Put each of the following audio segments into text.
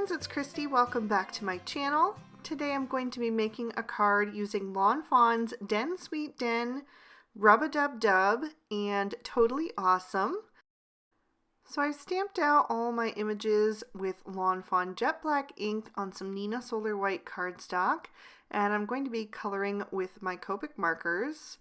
friends, it's Christy. Welcome back to my channel. Today I'm going to be making a card using Lawn Fawn's Den Sweet Den, Rub-a-Dub-Dub, and Totally Awesome. So I've stamped out all my images with Lawn Fawn Jet Black ink on some Neenah Solar White cardstock, and I'm going to be coloring with my Copic markers.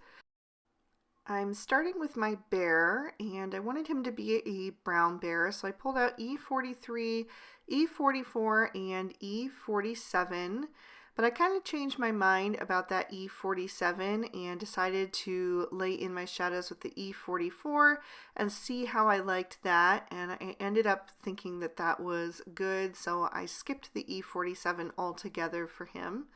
I'm starting with my bear, and I wanted him to be a brown bear, so I pulled out E43, E44, and E47, but I kind of changed my mind about that E47 and decided to lay in my shadows with the E44 and see how I liked that, and I ended up thinking that that was good, so I skipped the E47 altogether for him.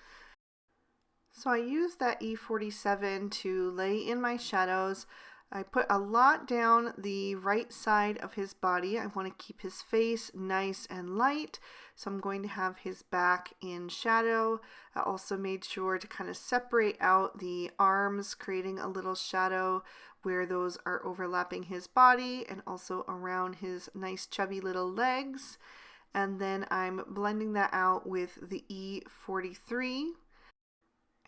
So I used that E47 to lay in my shadows. I put a lot down the right side of his body. I want to keep his face nice and light, so I'm going to have his back in shadow. I also made sure to kind of separate out the arms, creating a little shadow where those are overlapping his body and also around his nice chubby little legs. And then I'm blending that out with the E43.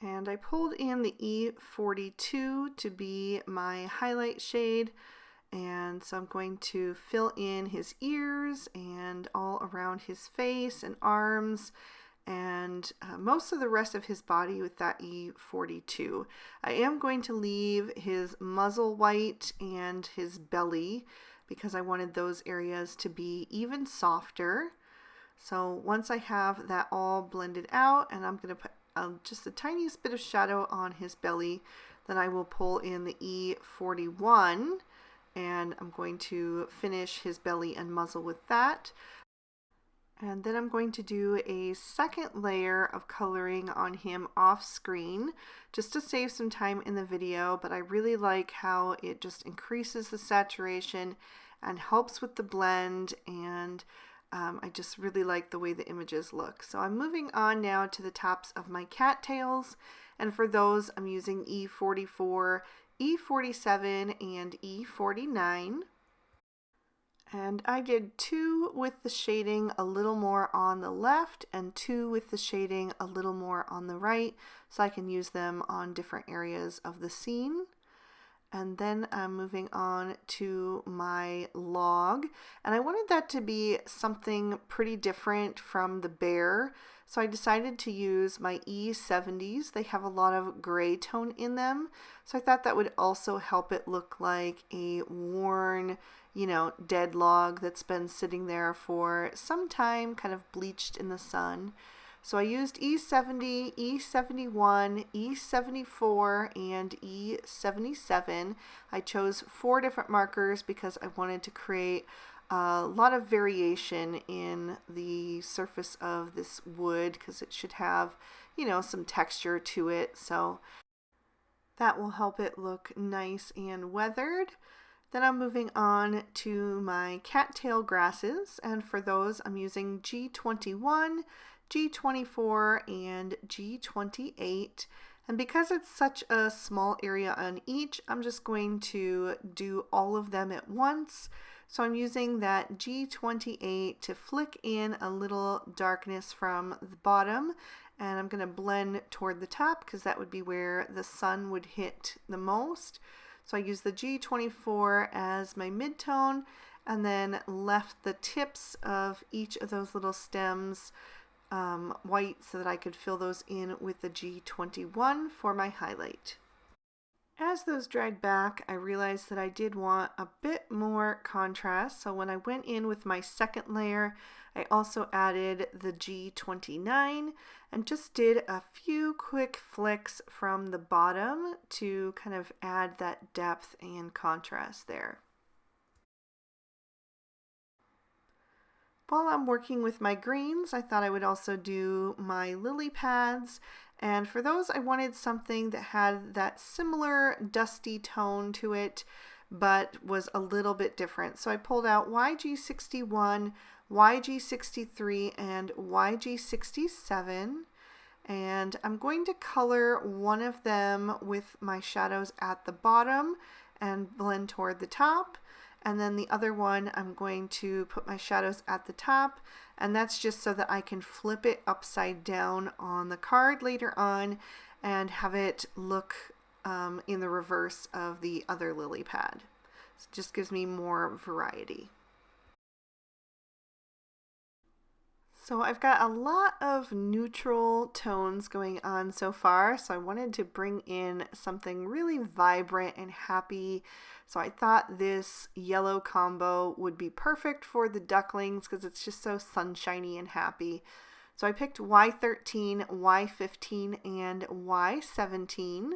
And I pulled in the E42 to be my highlight shade, and so I'm going to fill in his ears and all around his face and arms and most of the rest of his body with that E42. I am going to leave his muzzle white and his belly because I wanted those areas to be even softer. So once I have that all blended out, and I'm going to put just the tiniest bit of shadow on his belly, then I will pull in the E41, and I'm going to finish his belly and muzzle with that. And then I'm going to do a second layer of coloring on him off screen just to save some time in the video, but I really like how it just increases the saturation and helps with the blend, and I just really like the way the images look. So I'm moving on now to the tops of my cattails, and for those I'm using E44, E47, and E49. And I did 2 with the shading a little more on the left and 2 with the shading a little more on the right, so I can use them on different areas of the scene. And then I'm moving on to my log, and I wanted that to be something pretty different from the bear, so I decided to use my E70s. They have a lot of gray tone in them, so I thought that would also help it look like a worn, dead log that's been sitting there for some time, kind of bleached in the sun. So I used E70, E71, E74, and E77. I chose 4 different markers because I wanted to create a lot of variation in the surface of this wood because it should have, some texture to it. So that will help it look nice and weathered. Then I'm moving on to my Cattail Grasses, and for those I'm using G21, G24, and G28, and because it's such a small area on each, I'm just going to do all of them at once. So I'm using that G28 to flick in a little darkness from the bottom, and I'm going to blend toward the top because that would be where the sun would hit the most. So I use the G24 as my midtone, and then left the tips of each of those little stems white so that I could fill those in with the G21 for my highlight. As those dried back, I realized that I did want a bit more contrast, so when I went in with my second layer, I also added the G29 and just did a few quick flicks from the bottom to kind of add that depth and contrast there. While I'm working with my greens, I thought I would also do my lily pads, and for those I wanted something that had that similar dusty tone to it but was a little bit different. So I pulled out YG61, YG63, and YG67, and I'm going to color one of them with my shadows at the bottom and blend toward the top. and then the other one I'm going to put my shadows at the top, and that's just so that I can flip it upside down on the card later on and have it look in the reverse of the other lily pad. So it just gives me more variety. So I've got a lot of neutral tones going on so far, so I wanted to bring in something really vibrant and happy. So I thought this yellow combo would be perfect for the ducklings because it's just so sunshiny and happy. So I picked Y13, Y15, and Y17.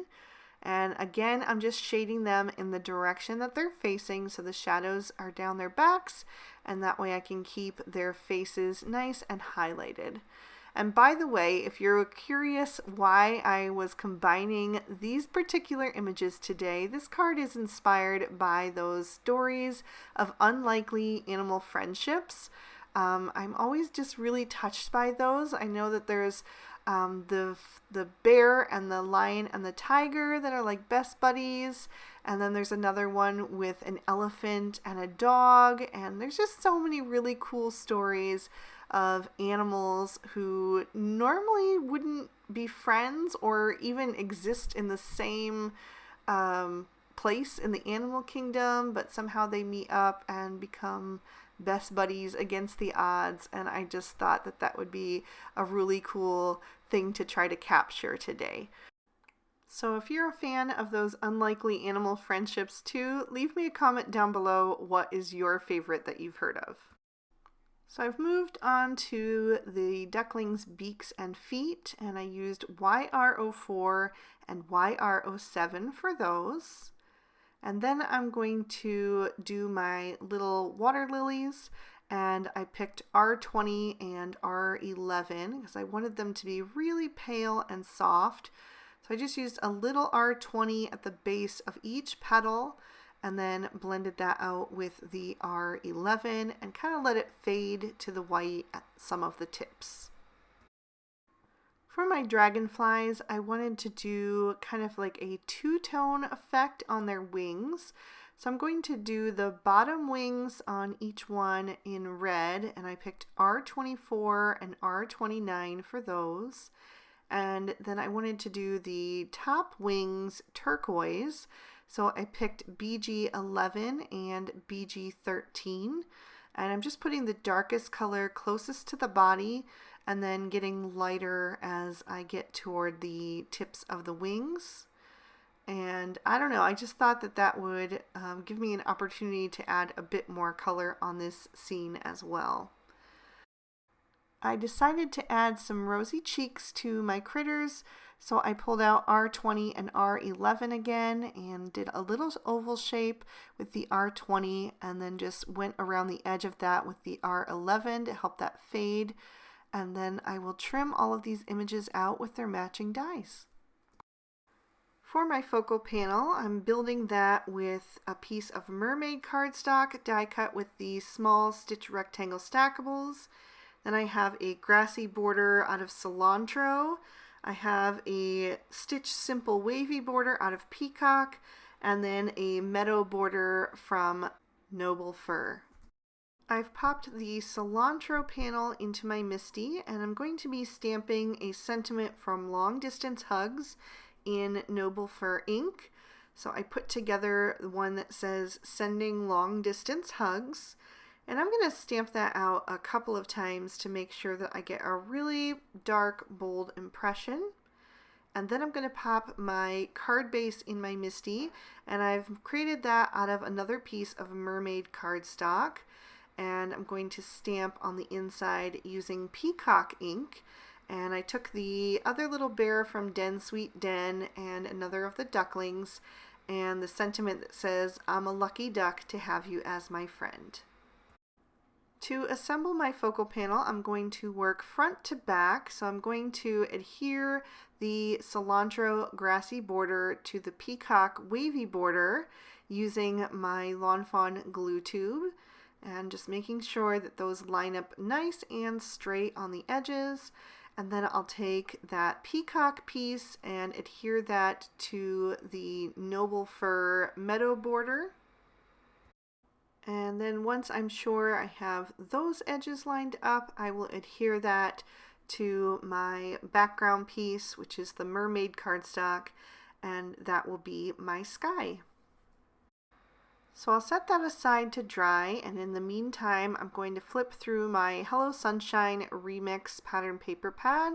And again, I'm just shading them in the direction that they're facing, so the shadows are down their backs, and that way I can keep their faces nice and highlighted. And by the way, if you're curious why I was combining these particular images today, this card is inspired by those stories of unlikely animal friendships. I'm always just really touched by those. I know that there's the bear and the lion and the tiger that are like best buddies, and then there's another one with an elephant and a dog, and there's just so many really cool stories of animals who normally wouldn't be friends or even exist in the same place in the animal kingdom, but somehow they meet up and become best buddies against the odds, and I just thought that that would be a really cool thing to try to capture today. So if you're a fan of those unlikely animal friendships too, leave me a comment down below what is your favorite that you've heard of. So I've moved on to the ducklings' beaks and feet, and I used YR04 and YR07 for those. And then I'm going to do my little water lilies, and I picked R20 and R11 because I wanted them to be really pale and soft. So I just used a little R20 at the base of each petal and then blended that out with the R11 and kind of let it fade to the white at some of the tips. For my dragonflies, I wanted to do kind of like a two-tone effect on their wings. So I'm going to do the bottom wings on each one in red, and I picked R24 and R29 for those. And then I wanted to do the top wings turquoise, so I picked BG11 and BG13. And I'm just putting the darkest color closest to the body and then getting lighter as I get toward the tips of the wings. And I don't know, I just thought that that would give me an opportunity to add a bit more color on this scene as well. I decided to add some rosy cheeks to my critters, so I pulled out R20 and R11 again and did a little oval shape with the R20 and then just went around the edge of that with the R11 to help that fade. And then I will trim all of these images out with their matching dies. For my focal panel, I'm building that with a piece of mermaid cardstock die cut with the small stitch rectangle stackables. Then I have a grassy border out of cilantro. I have a stitch simple wavy border out of peacock, and then a meadow border from noble fir. I've popped the cilantro panel into my MISTI, and I'm going to be stamping a sentiment from Long Distance Hugs in Noble Fir ink. So I put together the one that says Sending Long Distance Hugs, and I'm going to stamp that out a couple of times to make sure that I get a really dark, bold impression. And then I'm going to pop my card base in my MISTI, and I've created that out of another piece of mermaid cardstock. And I'm going to stamp on the inside using peacock ink. And I took the other little bear from Den Sweet Den and another of the ducklings and the sentiment that says, I'm a lucky duck to have you as my friend. To assemble my focal panel, I'm going to work front to back. So I'm going to adhere the cilantro grassy border to the peacock wavy border using my Lawn Fawn glue tube. And just making sure that those line up nice and straight on the edges. And then I'll take that peacock piece and adhere that to the noble fir meadow border. And then once I'm sure I have those edges lined up, I will adhere that to my background piece, which is the mermaid cardstock, and that will be my sky. So I'll set that aside to dry, and in the meantime I'm going to flip through my Hello Sunshine Remix pattern paper pad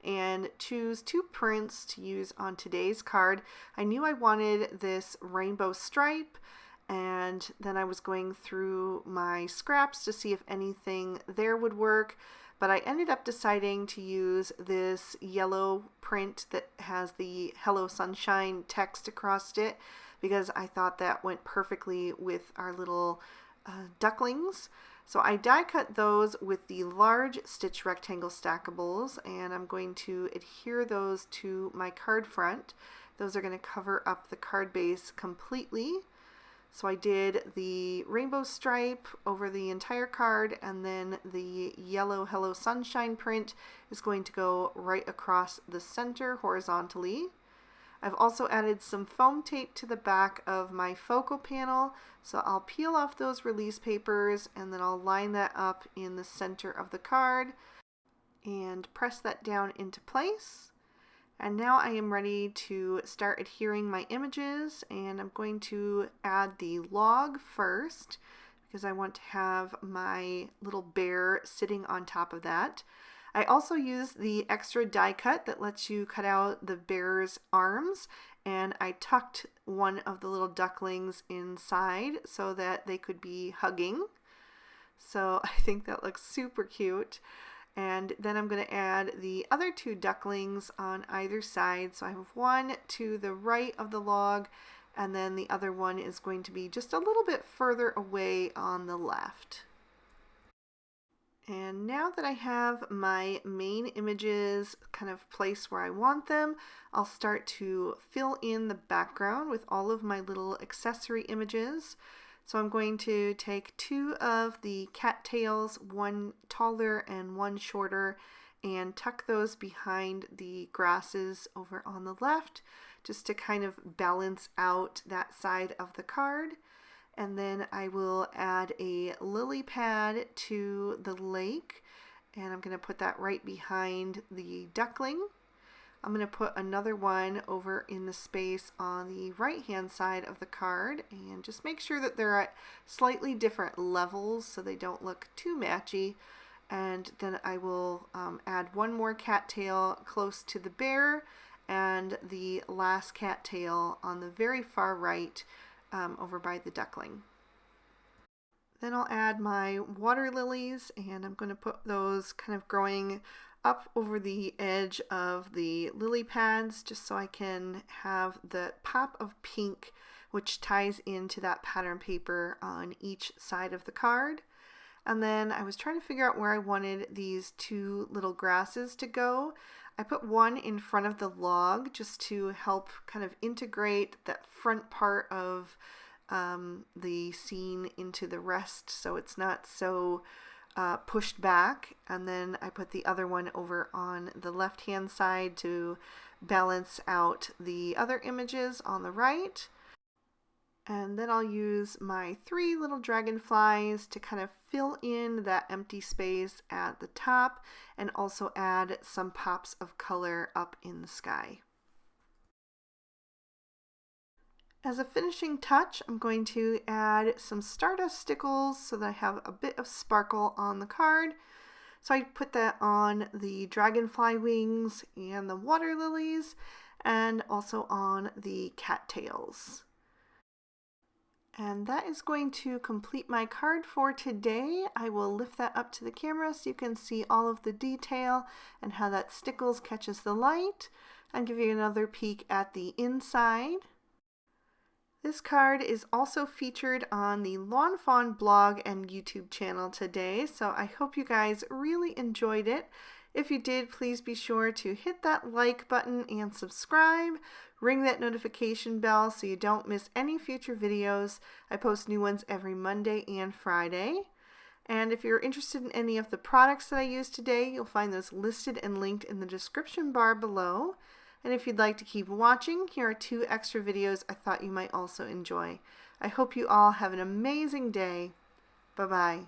and choose 2 prints to use on today's card. I knew I wanted this rainbow stripe, and then I was going through my scraps to see if anything there would work, but I ended up deciding to use this yellow print that has the Hello Sunshine text across it, because I thought that went perfectly with our little ducklings. So I die cut those with the large stitch rectangle stackables, and I'm going to adhere those to my card front. Those are going to cover up the card base completely. So I did the rainbow stripe over the entire card, and then the yellow Hello Sunshine print is going to go right across the center horizontally. I've also added some foam tape to the back of my focal panel, so I'll peel off those release papers and then I'll line that up in the center of the card and press that down into place. And now I am ready to start adhering my images, and I'm going to add the log first because I want to have my little bear sitting on top of that. I also used the extra die cut that lets you cut out the bear's arms, and I tucked one of the little ducklings inside so that they could be hugging. So I think that looks super cute. And then I'm going to add the other 2 ducklings on either side. So I have one to the right of the log, and then the other one is going to be just a little bit further away on the left. And now that I have my main images kind of placed where I want them, I'll start to fill in the background with all of my little accessory images. So I'm going to take 2 of the cattails, one taller and one shorter, and tuck those behind the grasses over on the left, just to kind of balance out that side of the card. And then I will add a lily pad to the lake, and I'm going to put that right behind the duckling. I'm going to put another one over in the space on the right hand side of the card, and just make sure that they're at slightly different levels so they don't look too matchy. And then I will add one more cattail close to the bear and the last cattail on the very far right over by the duckling. Then I'll add my water lilies, and I'm going to put those kind of growing up over the edge of the lily pads just so I can have the pop of pink which ties into that pattern paper on each side of the card. And then I was trying to figure out where I wanted these 2 little grasses to go. I put one in front of the log just to help kind of integrate that front part of the scene into the rest so it's not so pushed back. And then I put the other one over on the left hand side to balance out the other images on the right. And then I'll use my 3 little dragonflies to kind of fill in that empty space at the top and also add some pops of color up in the sky. As a finishing touch, I'm going to add some Stardust stickles so that I have a bit of sparkle on the card. So I put that on the dragonfly wings and the water lilies, and also on the cattails. And that is going to complete my card for today. I will lift that up to the camera so you can see all of the detail and how that stickles catches the light, and give you another peek at the inside. This card is also featured on the Lawn Fawn blog and YouTube channel today, so I hope you guys really enjoyed it. If you did, please be sure to hit that like button and subscribe. Ring that notification bell so you don't miss any future videos. I post new ones every Monday and Friday. And if you're interested in any of the products that I used today, you'll find those listed and linked in the description bar below. And if you'd like to keep watching, here are 2 extra videos I thought you might also enjoy. I hope you all have an amazing day. Bye-bye.